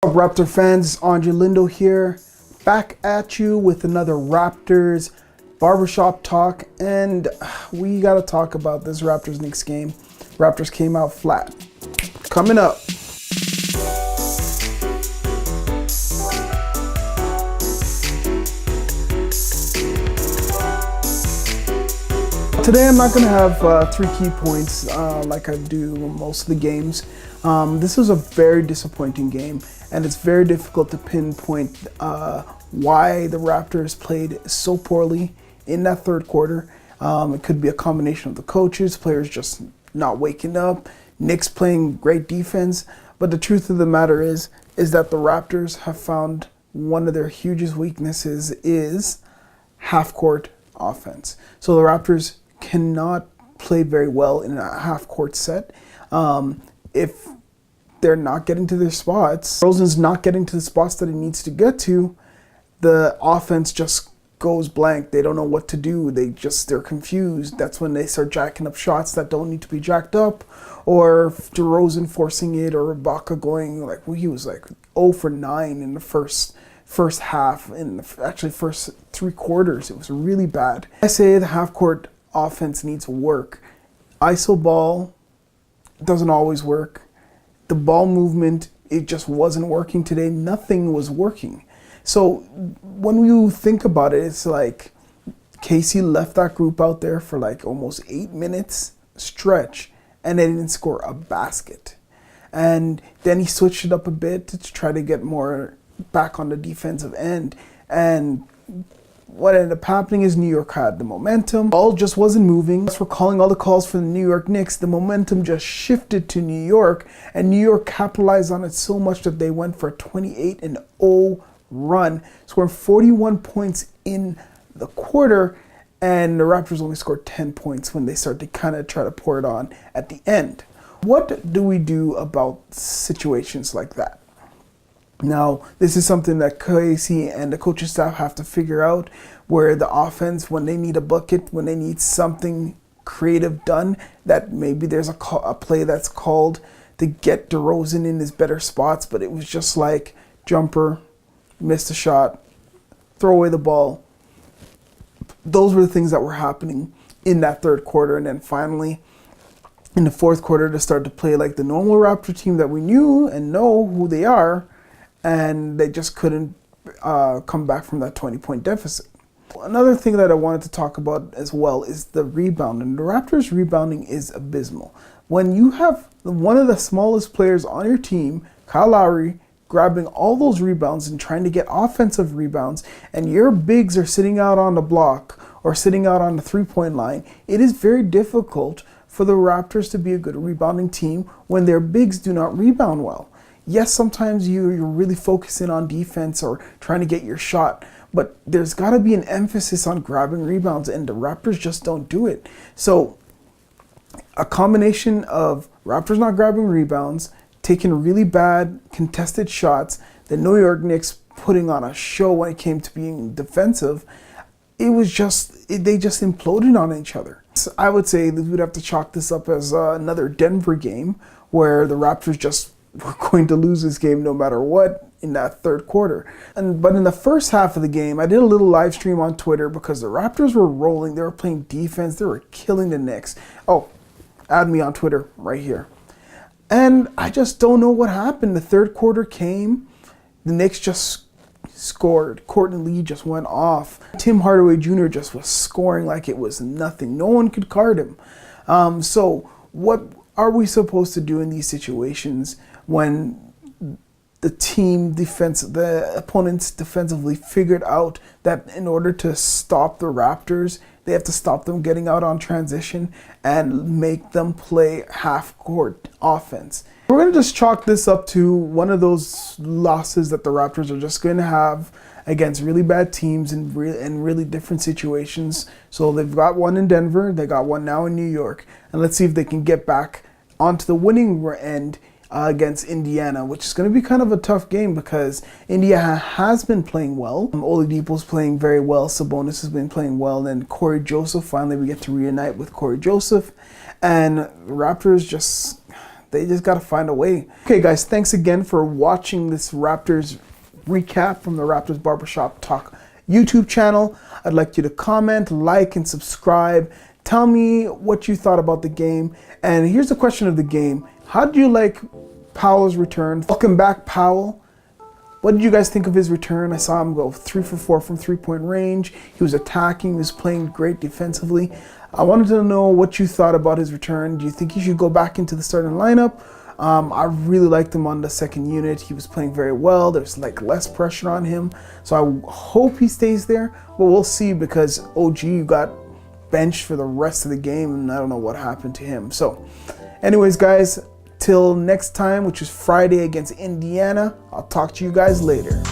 Raptor fans, it's Andre Lindo here, back at you with another Raptors barbershop talk, and we gotta talk about this Raptors Knicks game. Raptors came out flat. Coming up. Today I'm not gonna have 3 key points like I do most of the games. This was a very disappointing game, and it's very difficult to pinpoint why the Raptors played so poorly in that third quarter. It could be a combination of the coaches, players just not waking up, Knicks playing great defense. But the truth of the matter is that the Raptors have found one of their hugest weaknesses is half-court offense. So the Raptors cannot play very well in a half-court set. If they're not getting to their spots, Derozan's not getting to the spots that he needs to get to, the offense just goes blank. They don't know what to do. They're confused. That's when they start jacking up shots that don't need to be jacked up, or DeRozan forcing it, or Ibaka going he was 0 for 9 in the first half, in the first 3 quarters. It was really bad. I say the half-court offense needs work. ISO ball doesn't always work. The ball movement, it just wasn't working today. Nothing was working. So when you think about it, it's like Casey left that group out there for almost 8 minutes stretch, and they didn't score a basket. And then he switched it up a bit to try to get more back on the defensive end. And what ended up happening is New York had the momentum. Ball just wasn't moving. As for calling all the calls for the New York Knicks, the momentum just shifted to New York, and New York capitalized on it so much that they went for a 28-0 run, scoring 41 points in the quarter, and the Raptors only scored 10 points when they started to kind of try to pour it on at the end. What do we do about situations like that? Now, this is something that Casey and the coaching staff have to figure out, where the offense, when they need a bucket, when they need something creative done, that maybe there's a play that's called to get DeRozan in his better spots, but it was just like jumper, missed a shot, throw away the ball. Those were the things that were happening in that third quarter, and then finally in the fourth quarter to start to play like the normal Raptor team that we knew and know who they are, and they just couldn't come back from that 20-point deficit. Another thing that I wanted to talk about as well is the rebounding. The Raptors' rebounding is abysmal. When you have one of the smallest players on your team, Kyle Lowry, grabbing all those rebounds and trying to get offensive rebounds, and your bigs are sitting out on the block or sitting out on the three-point line, it is very difficult for the Raptors to be a good rebounding team when their bigs do not rebound well. Yes, sometimes you're really focusing on defense or trying to get your shot, but there's got to be an emphasis on grabbing rebounds, and the Raptors just don't do it. So a combination of Raptors not grabbing rebounds, taking really bad contested shots, the New York Knicks putting on a show when it came to being defensive, they just imploded on each other. So I would say that we'd have to chalk this up as another Denver game where the Raptors just were going to lose this game no matter what in that third quarter. But in the first half of the game, I did a little live stream on Twitter because the Raptors were rolling. They were playing defense. They were killing the Knicks. Oh, add me on Twitter right here. And I just don't know what happened. The third quarter came. The Knicks just scored. Courtney Lee just went off. Tim Hardaway Jr. just was scoring like it was nothing. No one could guard him. So what are we supposed to do in these situations when the opponents defensively figured out that in order to stop the Raptors, they have to stop them getting out on transition and make them play half-court offense? We're going to just chalk this up to one of those losses that the Raptors are just going to have against really bad teams in really different situations. So they've got one in Denver, they got one now in New York, and let's see if they can get back onto the winning end against Indiana, which is going to be kind of a tough game because Indiana has been playing well. Oladipo's playing very well. Sabonis has been playing well. And Corey Joseph, finally we get to reunite with Corey Joseph. And Raptors they just got to find a way. Okay, guys, thanks again for watching this Raptors recap from the Raptors Barbershop Talk YouTube channel. I'd like you to comment, like, and subscribe. Tell me what you thought about the game. And here's the question of the game. How did you like Powell's return? Welcome back, Powell. What did you guys think of his return? I saw him go 3 for 4 from three-point range. He was attacking, he was playing great defensively. I wanted to know what you thought about his return. Do you think he should go back into the starting lineup? I really liked him on the second unit. He was playing very well. There's like less pressure on him. So I hope he stays there, but we'll see, because OG got benched for the rest of the game and I don't know what happened to him. So anyways, guys, till next time, which is Friday against Indiana, I'll talk to you guys later.